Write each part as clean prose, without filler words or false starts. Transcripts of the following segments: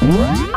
อ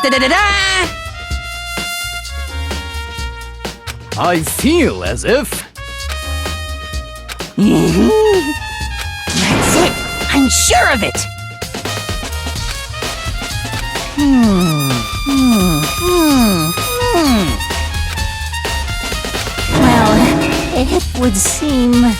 Da-da-da-da! I feel as if... That's it! I'm sure of it! Well, it would seem...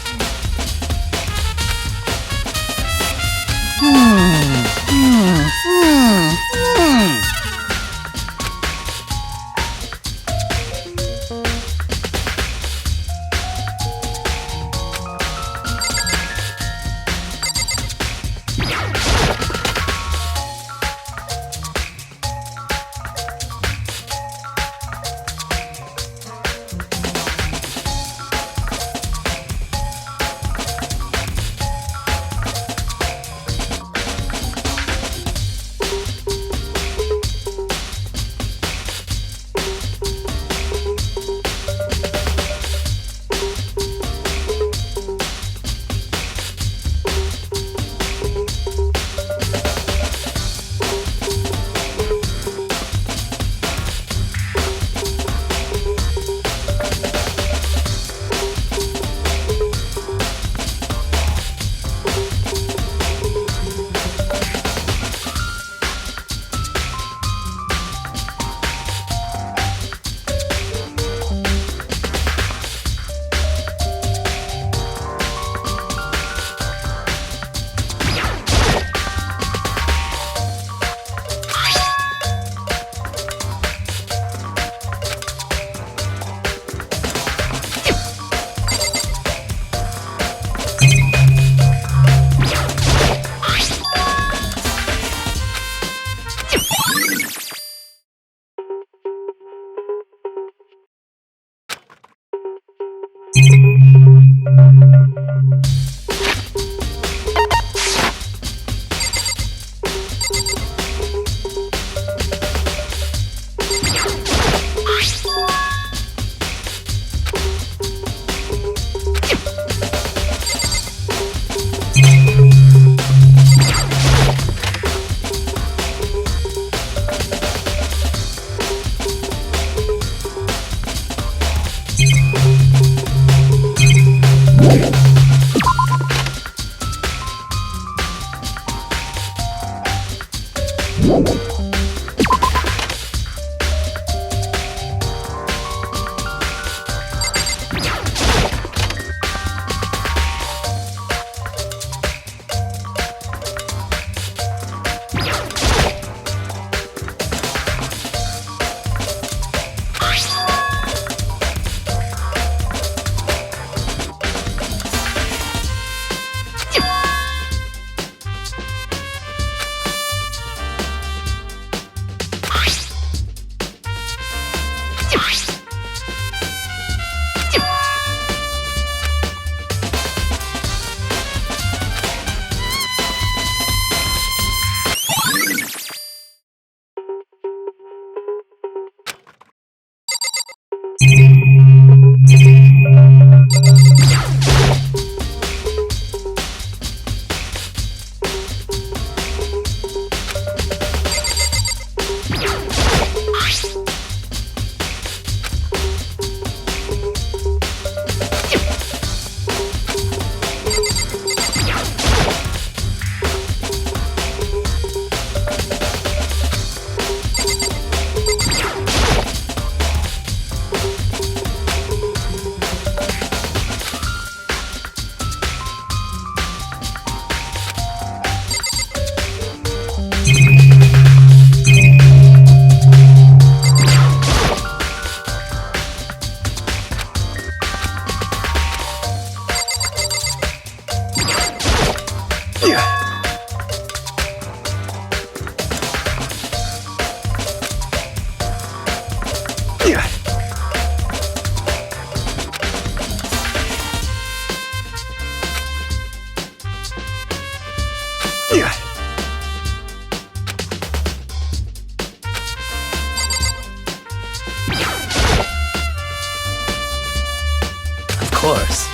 Of course.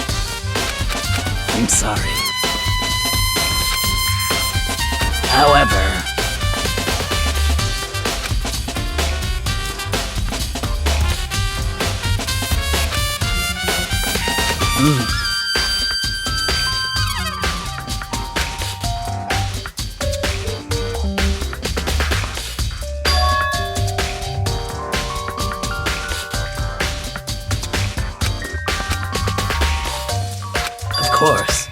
I'm sorry. However, of course.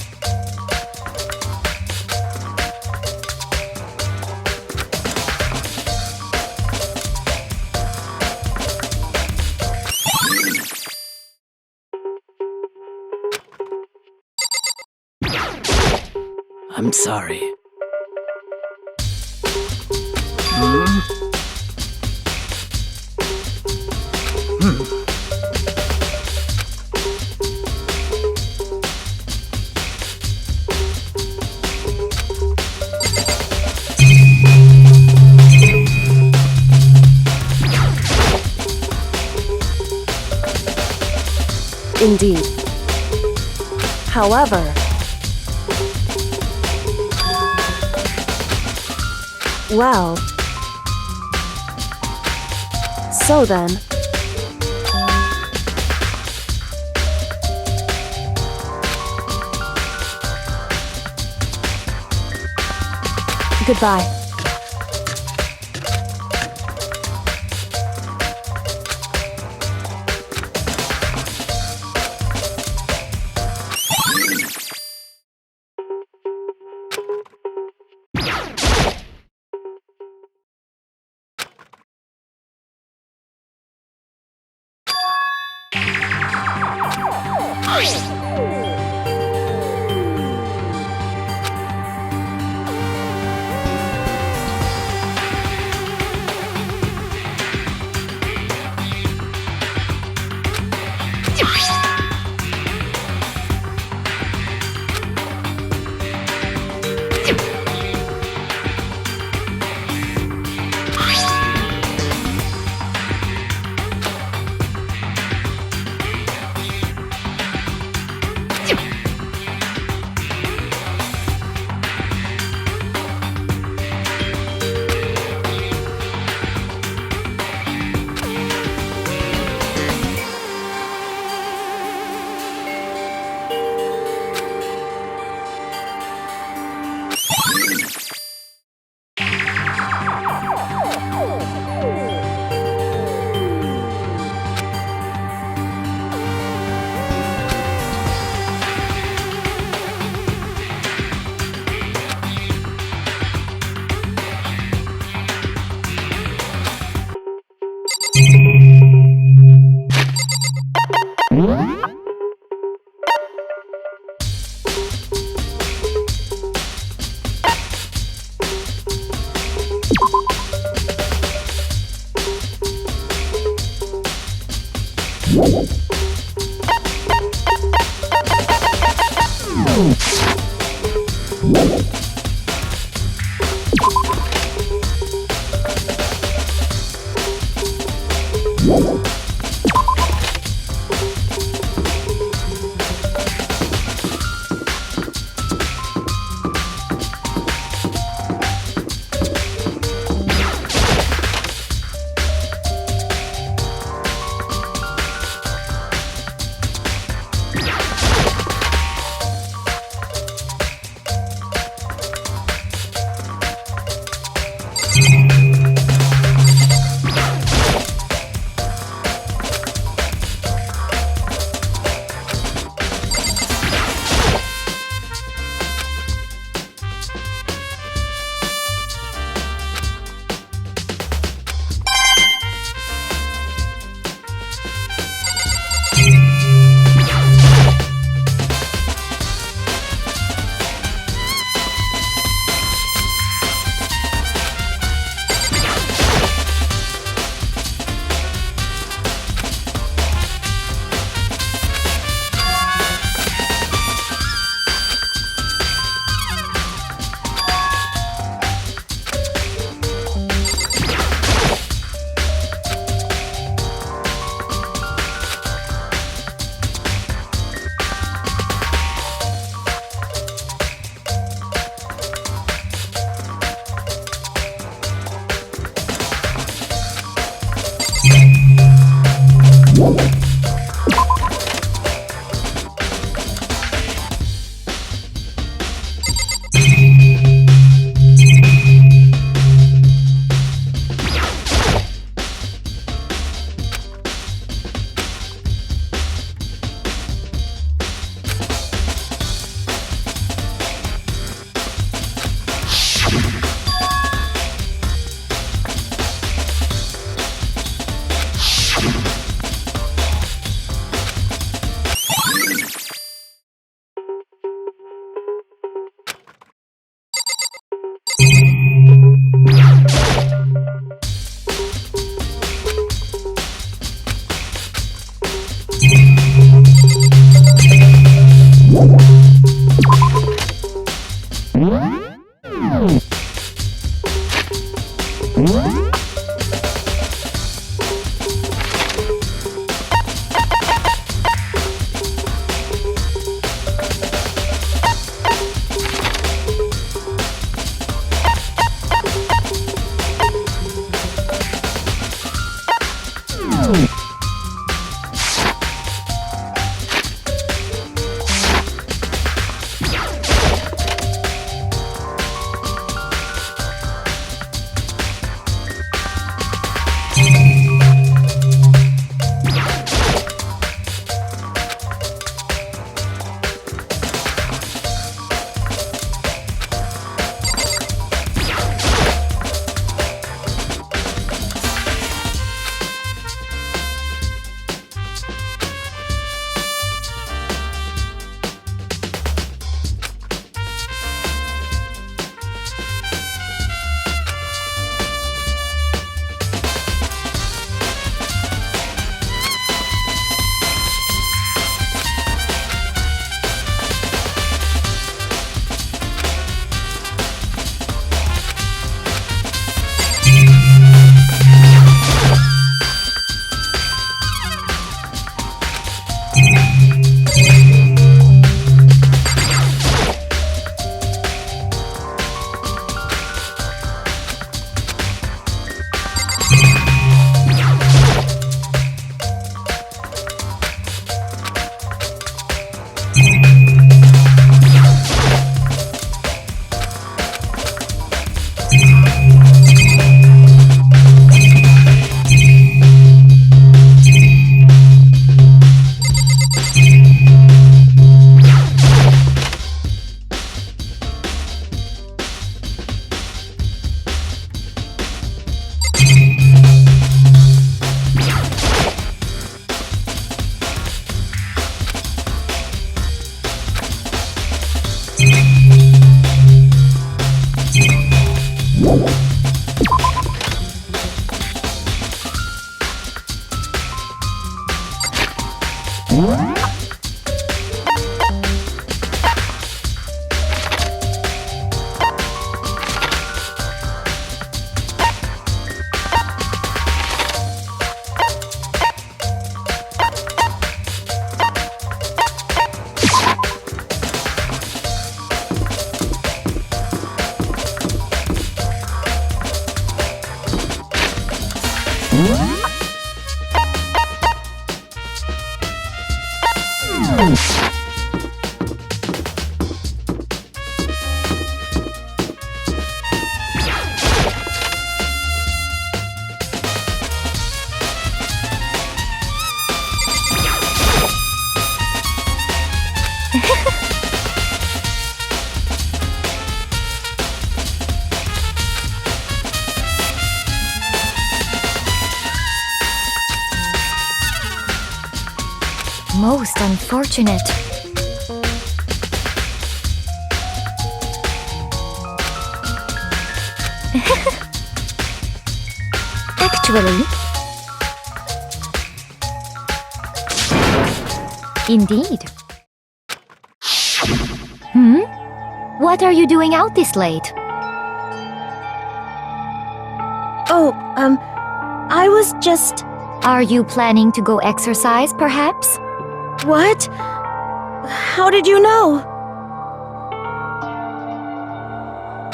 I'm sorry. Indeed. However, well, so then, goodbye. Most unfortunate. Actually, indeed. What are you doing out this late? Oh, I was just... Are you planning to go exercise, perhaps? What? How did you know?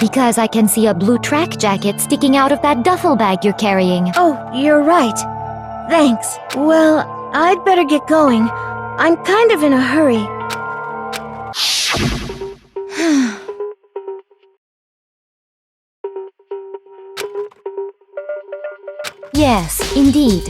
Because I can see a blue track jacket sticking out of that duffel bag you're carrying. Oh, you're right. Thanks. Well, I'd better get going. I'm kind of in a hurry. Yes, indeed.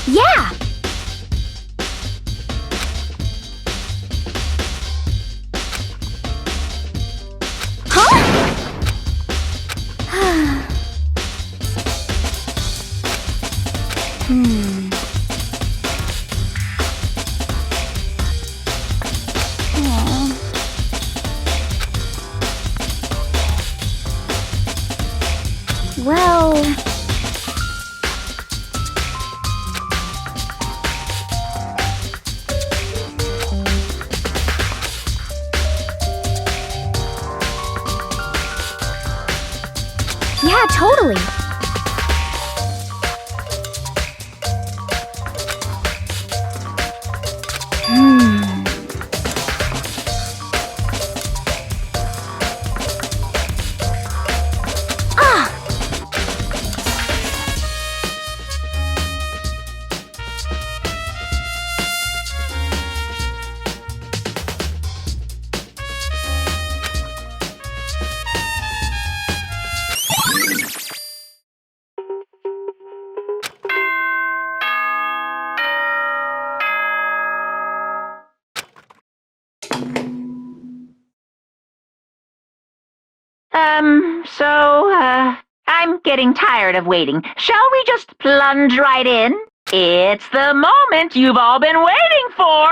Yeah! Well... Yeah, totally. I'm getting tired of waiting. Shall we just plunge right in? It's the moment you've all been waiting for!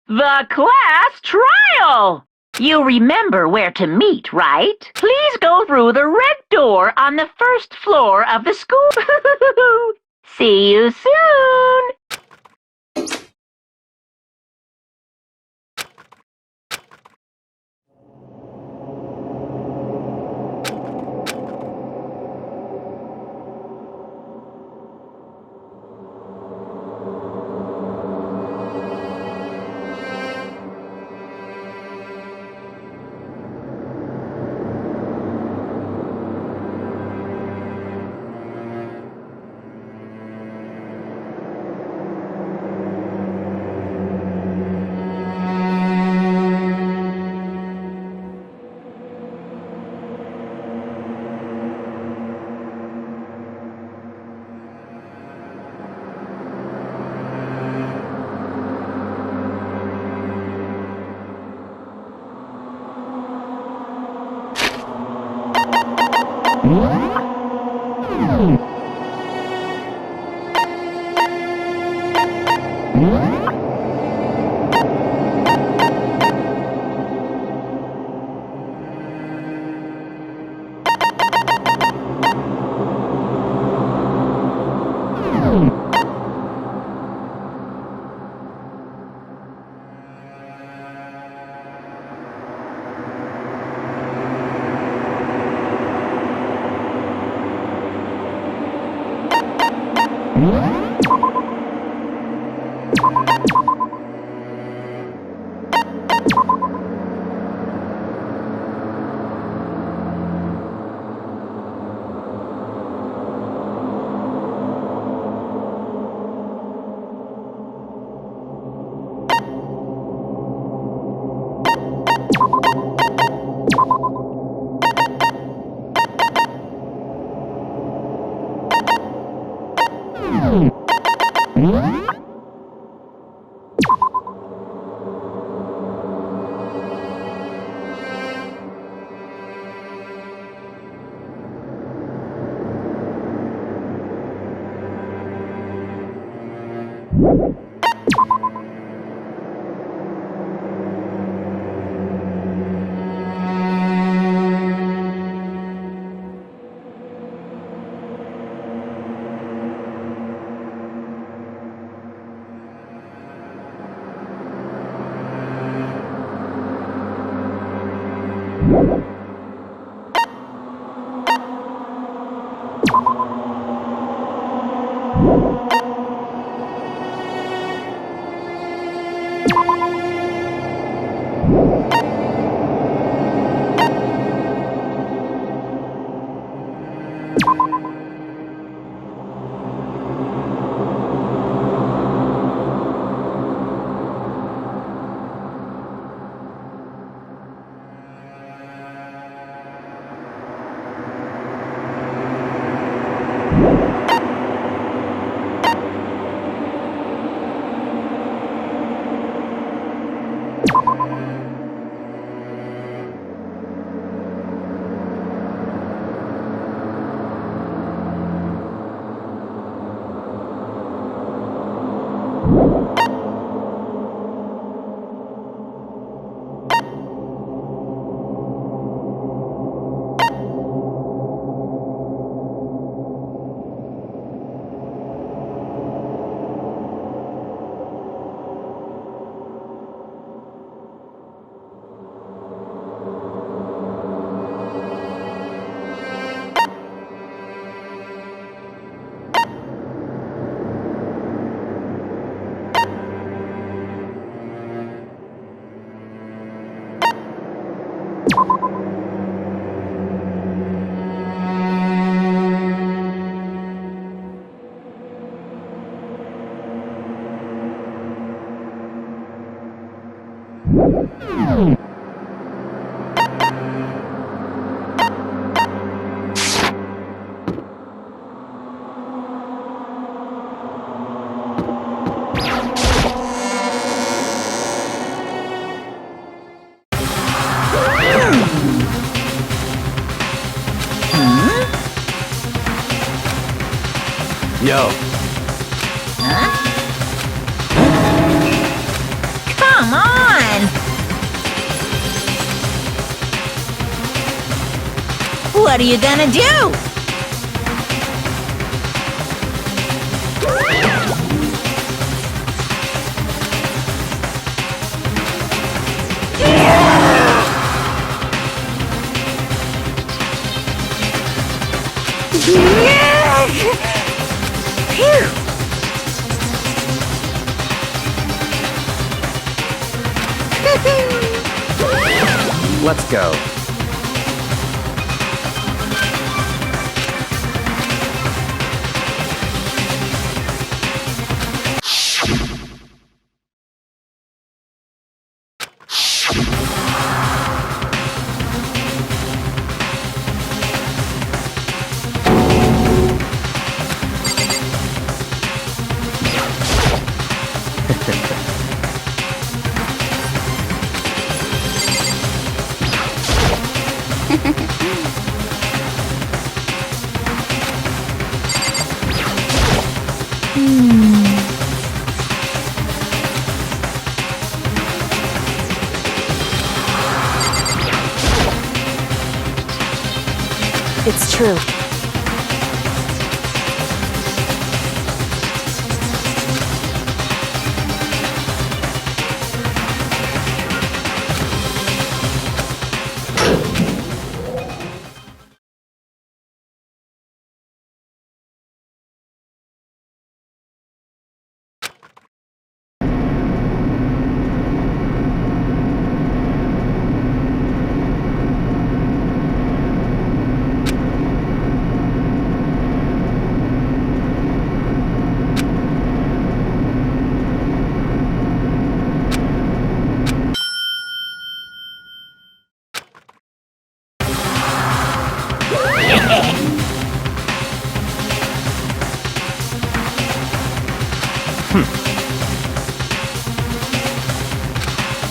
The class trial! You remember where to meet, right? Please go through the red door on the first floor of the school. See you soon! Yo. Come on! What are you gonna do? Let's go. It's true.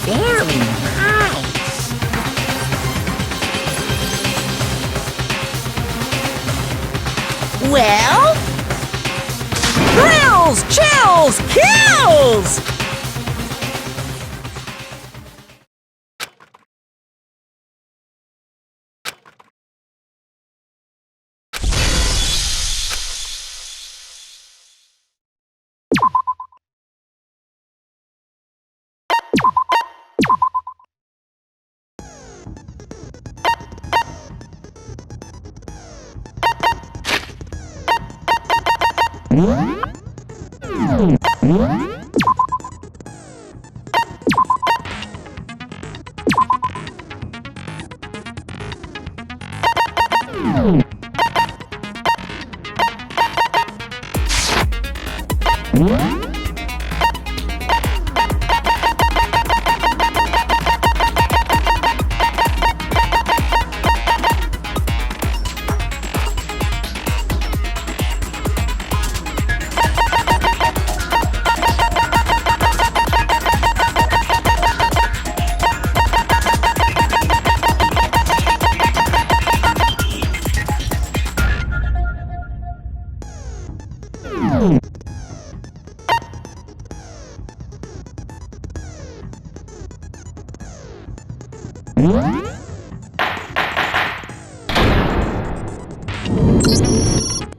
Very nice. Well? Thrills, chills, kills!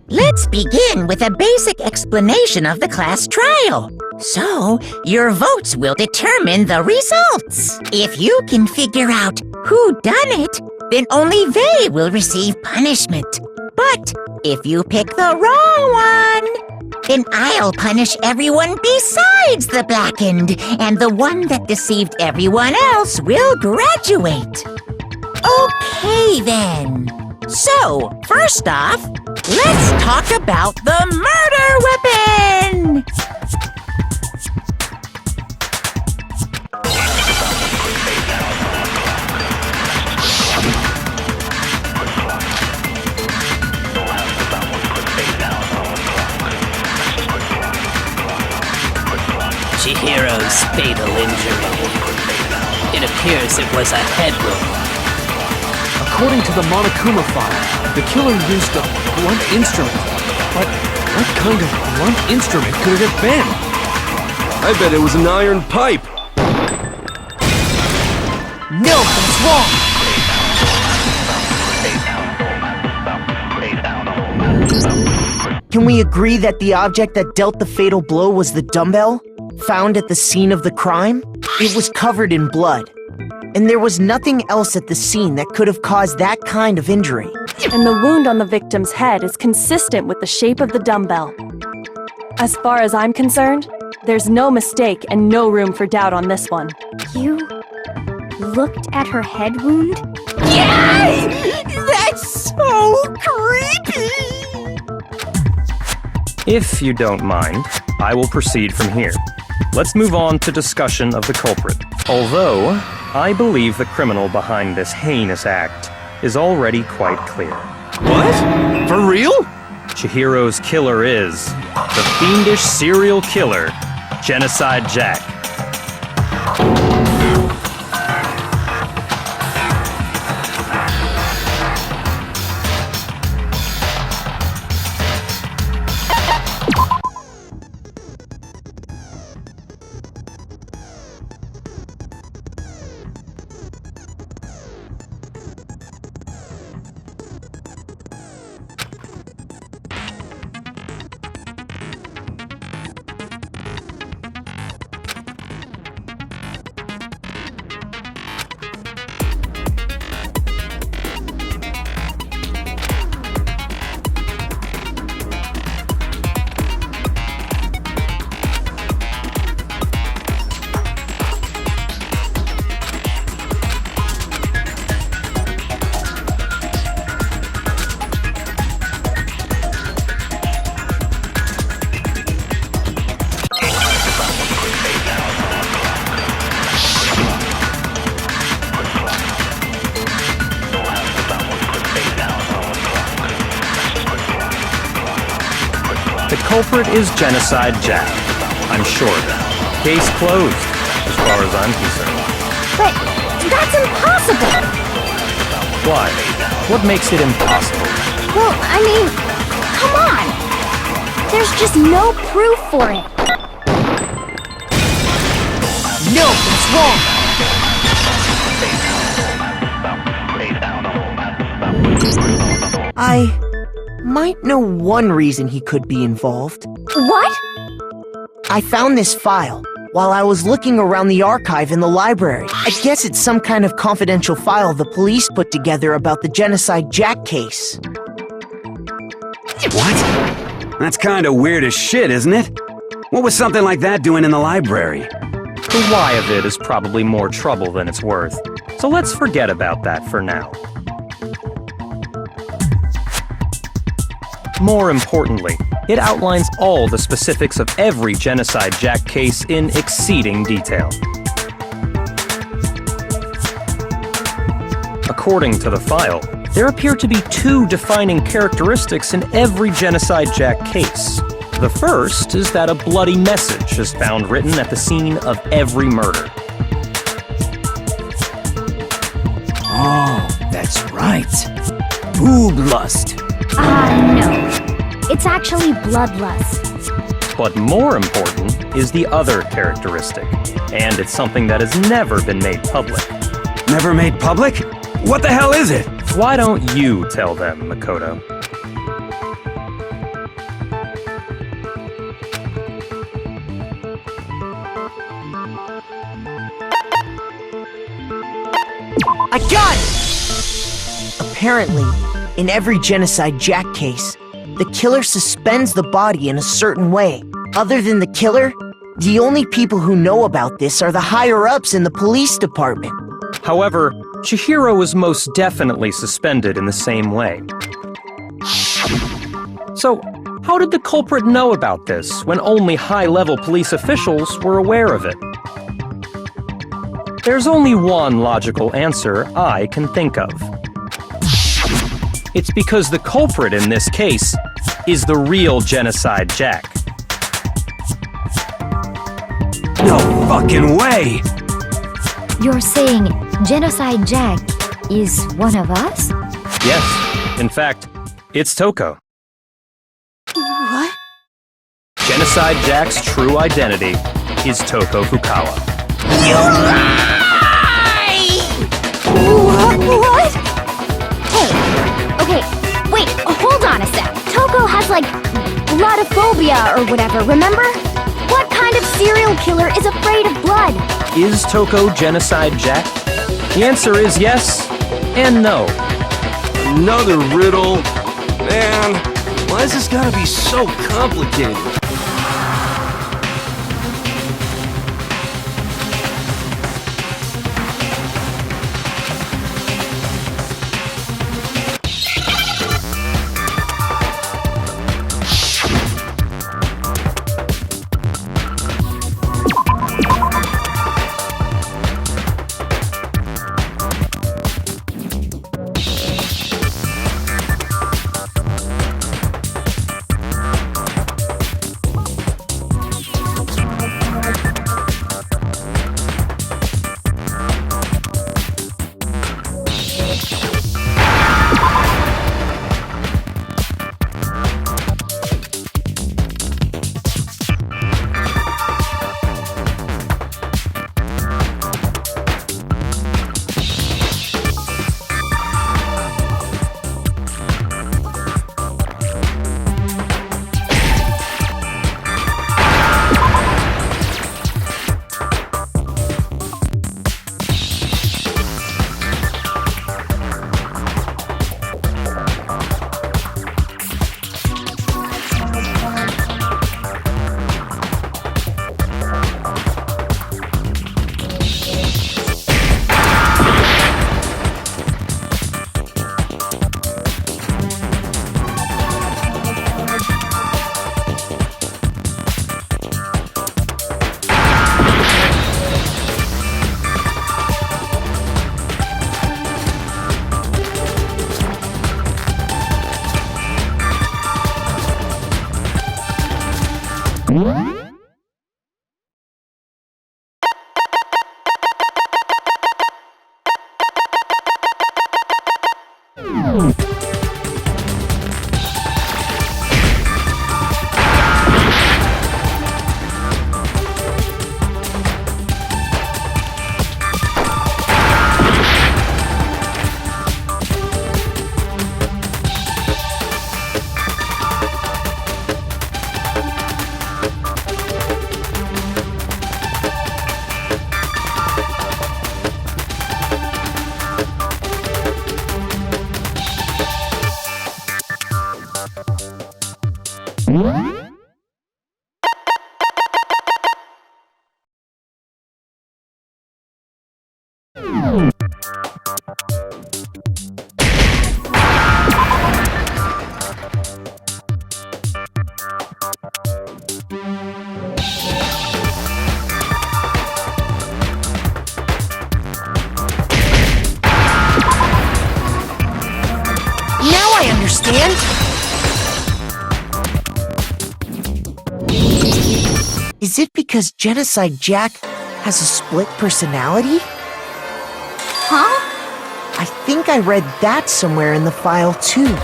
Let's begin with a basic explanation of the class trial. So, your votes will determine the results. If you can figure out who done it, then only they will receive punishment. But if you pick the wrong one, then I'll punish everyone besides the blackened, and the one that deceived everyone else will graduate. Okay, then. So, first off, let's talk about the murder weapon! Chihiro's fatal injury. It appears it was a head wound. According to the Monokuma file, the killer used a blunt instrument. But what kind of blunt instrument could it have been? I bet it was an iron pipe. No, that's wrong! Can we agree that the object that dealt the fatal blow was the dumbbell, found at the scene of the crime? It was covered in blood. And there was nothing else at the scene that could have caused that kind of injury. And the wound on the victim's head is consistent with the shape of the dumbbell. As far as I'm concerned, there's no mistake and no room for doubt on this one. You looked at her head wound? Yay! That's so creepy! If you don't mind, I will proceed from here. Let's move on to discussion of the culprit. Although, I believe the criminal behind this heinous act is already quite clear. What? For real? Chihiro's killer is the fiendish serial killer, Genocide Jack. The culprit is Genocide Jack. I'm sure of that. Case closed, as far as I'm concerned. But that's impossible! Why? What makes it impossible? Well, I mean, come on! There's just no proof for it. No, that's wrong! I might know one reason he could be involved. What? I found this file while I was looking around the archive in the library. I guess it's some kind of confidential file the police put together about the Genocide Jack case. What? That's kinda weird as shit, isn't it? What was something like that doing in the library? The why of it is probably more trouble than it's worth, so let's forget about that for now. More importantly, it outlines all the specifics of every Genocide Jack case in exceeding detail. According to the file, there appear to be two defining characteristics in every Genocide Jack case. The first is that a bloody message is found written at the scene of every murder. Oh, that's right. Boob lust. No. It's actually bloodlust. But more important is the other characteristic, and it's something that has never been made public. Never made public? What the hell is it? Why don't you tell them, Makoto? I got it! Apparently, in every Genocide Jack case, the killer suspends the body in a certain way. Other than the killer, the only people who know about this are the higher-ups in the police department. However, Chihiro was most definitely suspended in the same way. So, how did the culprit know about this when only high-level police officials were aware of it? There's only one logical answer I can think of. It's because the culprit in this case is the real Genocide Jack. No fucking way! You're saying Genocide Jack is one of us? Yes, in fact, it's Toko. What? Genocide Jack's true identity is Toko Fukawa. You lie! What? Hey, okay, wait, hold on a sec. Toko has like bloodophobia or whatever, remember? What kind of serial killer is afraid of blood? Is Toko Genocide Jack? The answer is yes and no. Another riddle? Man, why's this gotta be so complicated? Now I understand! Is it because Genocide Jack has a split personality? Huh? I think I read that somewhere in the file, too.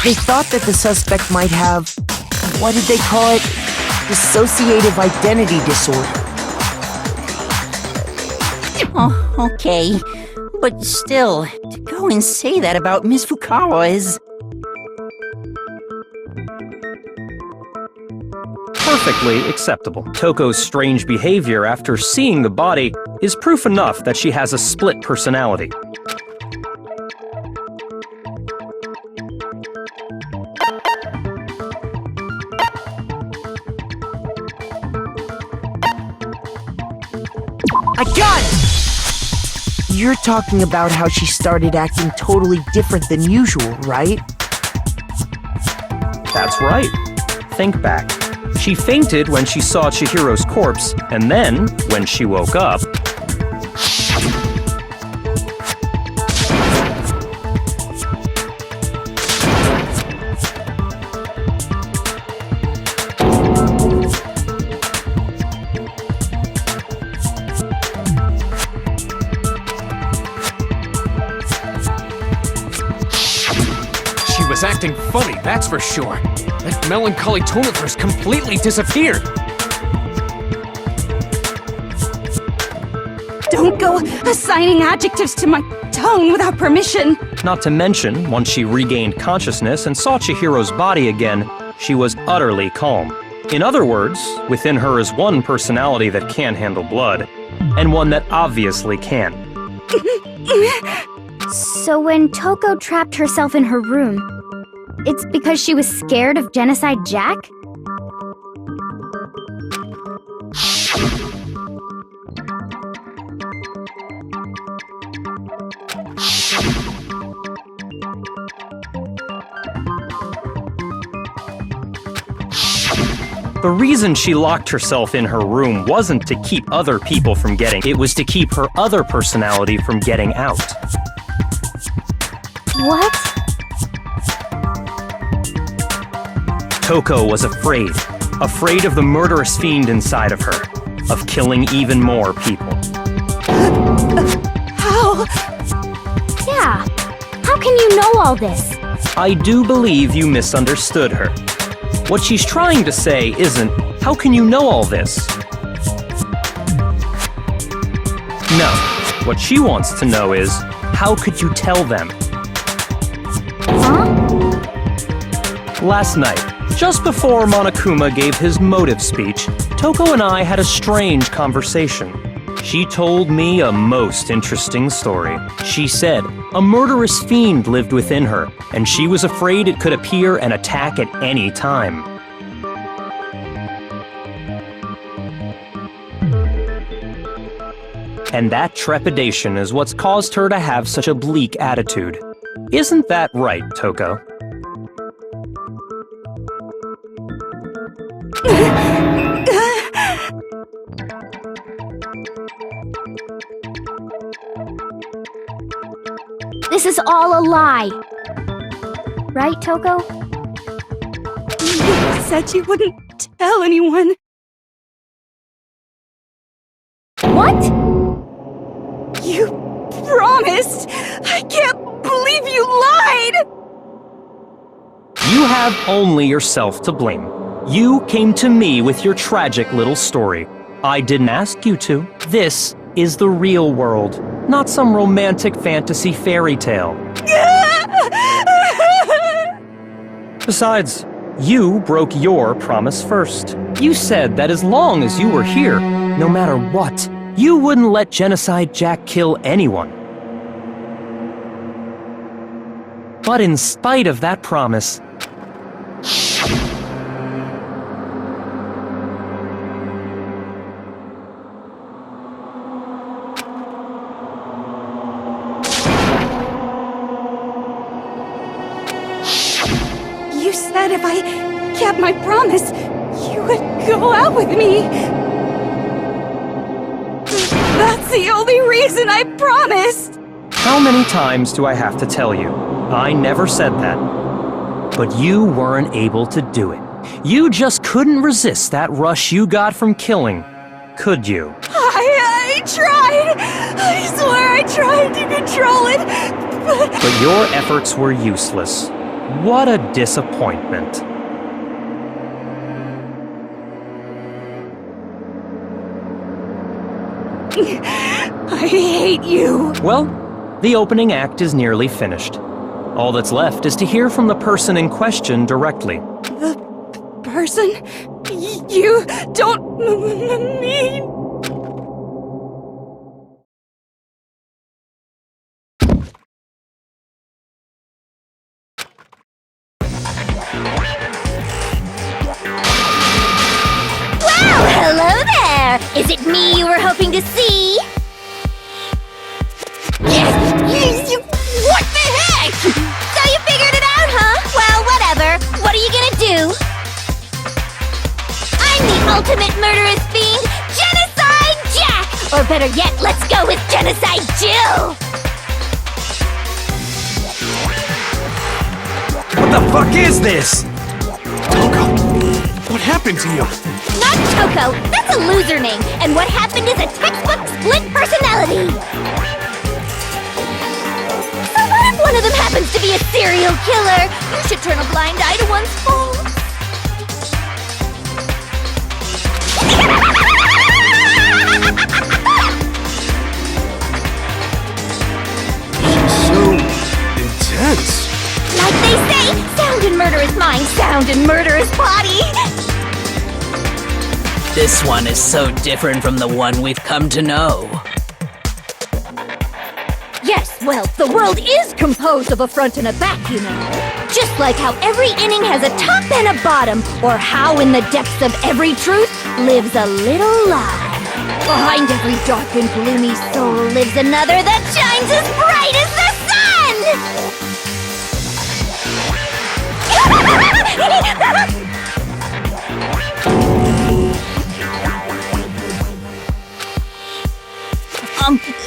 They thought that the suspect might have, what did they call it? Dissociative identity disorder. Oh, okay. But still, to go and say that about Miss Fukawa is... Perfectly acceptable. Toko's strange behavior after seeing the body is proof enough that she has a split personality. I got it! You're talking about how she started acting totally different than usual, right? That's right. Think back. She fainted when she saw Chihiro's corpse, and then, when she woke up... She was acting funny, that's for sure. That melancholy tone of hers completely disappeared. Don't go assigning adjectives to my tone without permission. Not to mention, once she regained consciousness and saw Chihiro's body again, she was utterly calm. In other words, within her is one personality that can handle blood, and one that obviously can. So when Toko trapped herself in her room, it's because she was scared of Genocide Jack? The reason she locked herself in her room wasn't to keep other people from getting, it was to keep her other personality from getting out. What? Toko was afraid. Afraid of the murderous fiend inside of her. Of killing even more people. How? Yeah. How can you know all this? I do believe you misunderstood her. What she's trying to say isn't, how can you know all this? No. What she wants to know is, how could you tell them? Huh? Last night, just before Monokuma gave his motive speech, Toko and I had a strange conversation. She told me a most interesting story. She said a murderous fiend lived within her, and she was afraid it could appear and attack at any time. And that trepidation is what's caused her to have such a bleak attitude. Isn't that right, Toko? This is all a lie. Right, Toko? You said you wouldn't tell anyone. What? You promised! I can't believe you lied! You have only yourself to blame. You came to me with your tragic little story. I didn't ask you to. This is the real world, not some romantic fantasy fairy tale. Besides, you broke your promise first. You said that as long as you were here, no matter what, you wouldn't let Genocide Jack kill anyone. But in spite of that promise, You said if I kept my promise, you would go out with me. That's the only reason I promised. how many times do I have to tell you? I never said that. But you weren't able to do it. You just couldn't resist that rush you got from killing, could you? I tried. I swear I tried to control it, But your efforts were useless. What a disappointment. I hate you. Well, the opening act is nearly finished. All that's left is to hear from the person in question directly. The person you don't mean. Well, hello there! Is it me you were hoping to see? What the heck? So you figured it out, huh? Well, whatever. What are you gonna do? I'm the ultimate murderous fiend, Genocide Jack! Or better yet, let's go with Genocide Jill! What the fuck is this? Toko, what happened to you? Not Toko, that's a loser name, and what happened is a textbook split personality. So what if one of them happens to be a serial killer? You should turn a blind eye to one's faults. So intense. Like they say, sound in murderous mind, sound in murderous body. This one is so different from the one we've come to know. Yes, well, the world is composed of a front and a back, you know. Just like how every inning has a top and a bottom, or how in the depths of every truth lives a little lie. Behind every dark and gloomy soul lives another that shines as bright as the sun!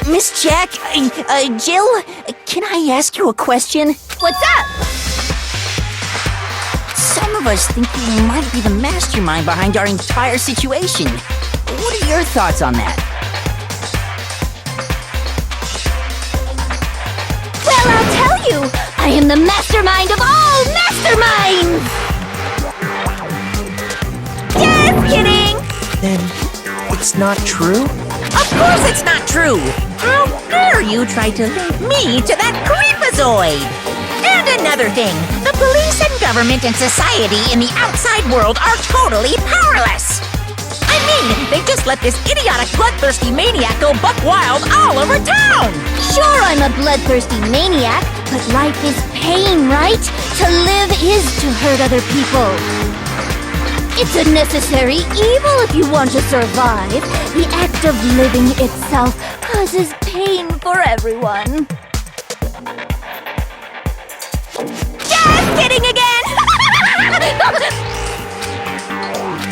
Miss Jack, Jill, can I ask you a question? What's up? Some of us think you might be the mastermind behind our entire situation. What are your thoughts on that? Well, I'll tell you! I am the mastermind of all masterminds! Just kidding! Then it's not true? Of course it's not true! How dare you try to link me to that creepazoid? And another thing, the police and government and society in the outside world are totally powerless! I mean, they just let this idiotic bloodthirsty maniac go buck wild all over town! Sure, I'm a bloodthirsty maniac, but life is pain, right? To live is to hurt other people. It's a necessary evil if you want to survive. The act of living itself causes pain for everyone. Just kidding again!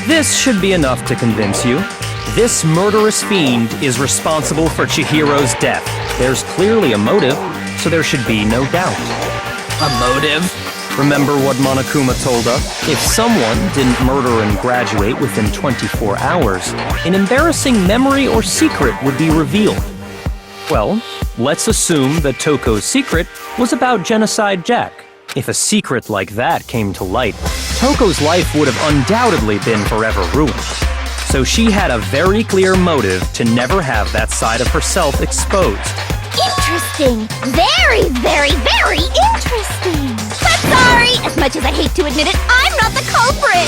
This should be enough to convince you. This murderous fiend is responsible for Chihiro's death. There's clearly a motive, so there should be no doubt. A motive? Remember what Monokuma told us? If someone didn't murder and graduate within 24 hours, an embarrassing memory or secret would be revealed. Well, let's assume that Toko's secret was about Genocide Jack. If a secret like that came to light, Toko's life would have undoubtedly been forever ruined. So she had a very clear motive to never have that side of herself exposed. Interesting. Very, very, very interesting. But sorry, as much as I hate to admit it, I'm not the culprit.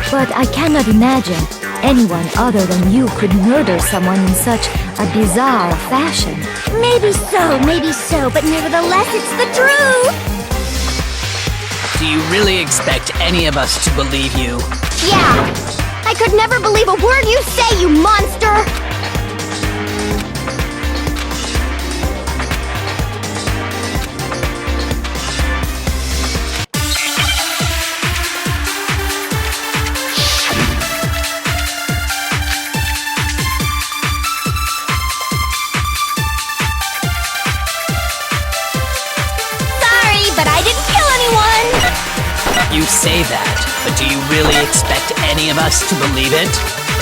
But I cannot imagine anyone other than you could murder someone in such a bizarre fashion. Maybe so, but nevertheless, it's the truth. Do you really expect any of us to believe you? Yeah. I could never believe a word you say, you monster! You say that, but do you really expect any of us to believe it?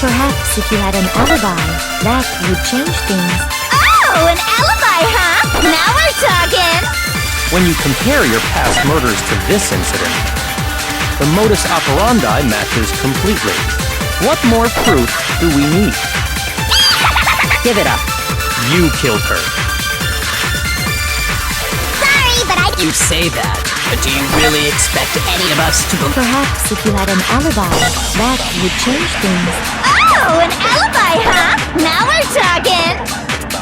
Perhaps if you had an alibi, that would change things. Oh, an alibi, huh? Now we're talking! When you compare your past murders to this incident, the modus operandi matches completely. What more proof do we need? Give it up. You killed her. Sorry, but I... You say that, but do you really expect any of us to believe? Perhaps if you had an alibi, that would change things. Oh, an alibi, huh? Now we're talking!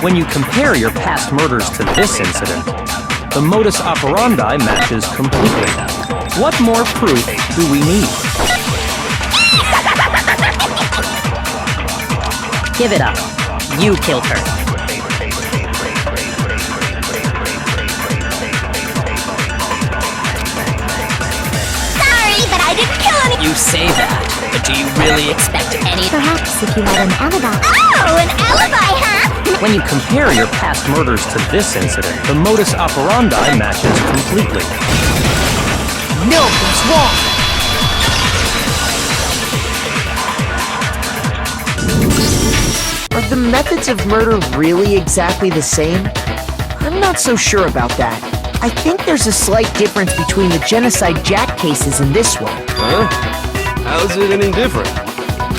When you compare your past murders to this incident, the modus operandi matches completely. What more proof do we need? Give it up. You killed her. You say that, but do you really expect any? Perhaps if you had an alibi. Oh, an alibi, huh? When you compare your past murders to this incident, the modus operandi matches completely. No, that's wrong! Are the methods of murder really exactly the same? I'm not so sure about that. I think there's a slight difference between the Genocide Jack cases and this one. Huh? How's it any different?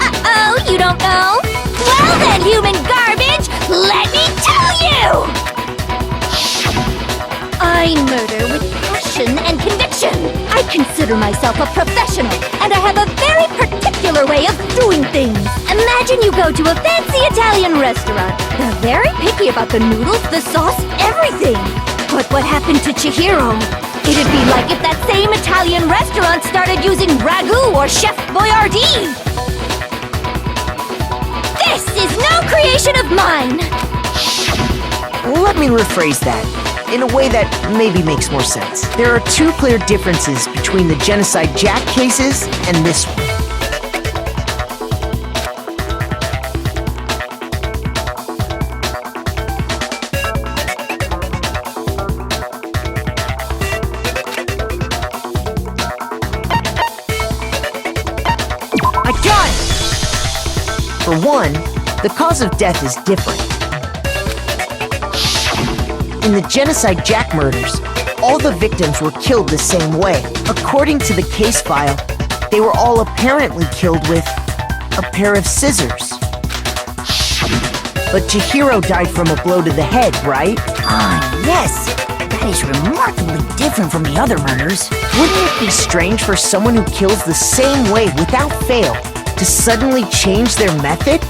Uh-oh, you don't know? Well then, human garbage, let me tell you! I murder with passion and conviction. I consider myself a professional, and I have a very particular way of doing things. Imagine you go to a fancy Italian restaurant. They're very picky about the noodles, the sauce, everything. But what happened to Chihiro? It'd be like if that same Italian restaurant started using ragu or Chef Boyardee. This is no creation of mine! Let me rephrase that, in a way that maybe makes more sense. There are two clear differences between the Genocide Jack cases and this one. For one, the cause of death is different. In the Genocide Jack murders, all the victims were killed the same way. According to the case file, they were all apparently killed with a pair of scissors. But Chihiro died from a blow to the head, right? Yes. That is remarkably different from the other murders. Wouldn't it be strange for someone who kills the same way without fail to suddenly change their method?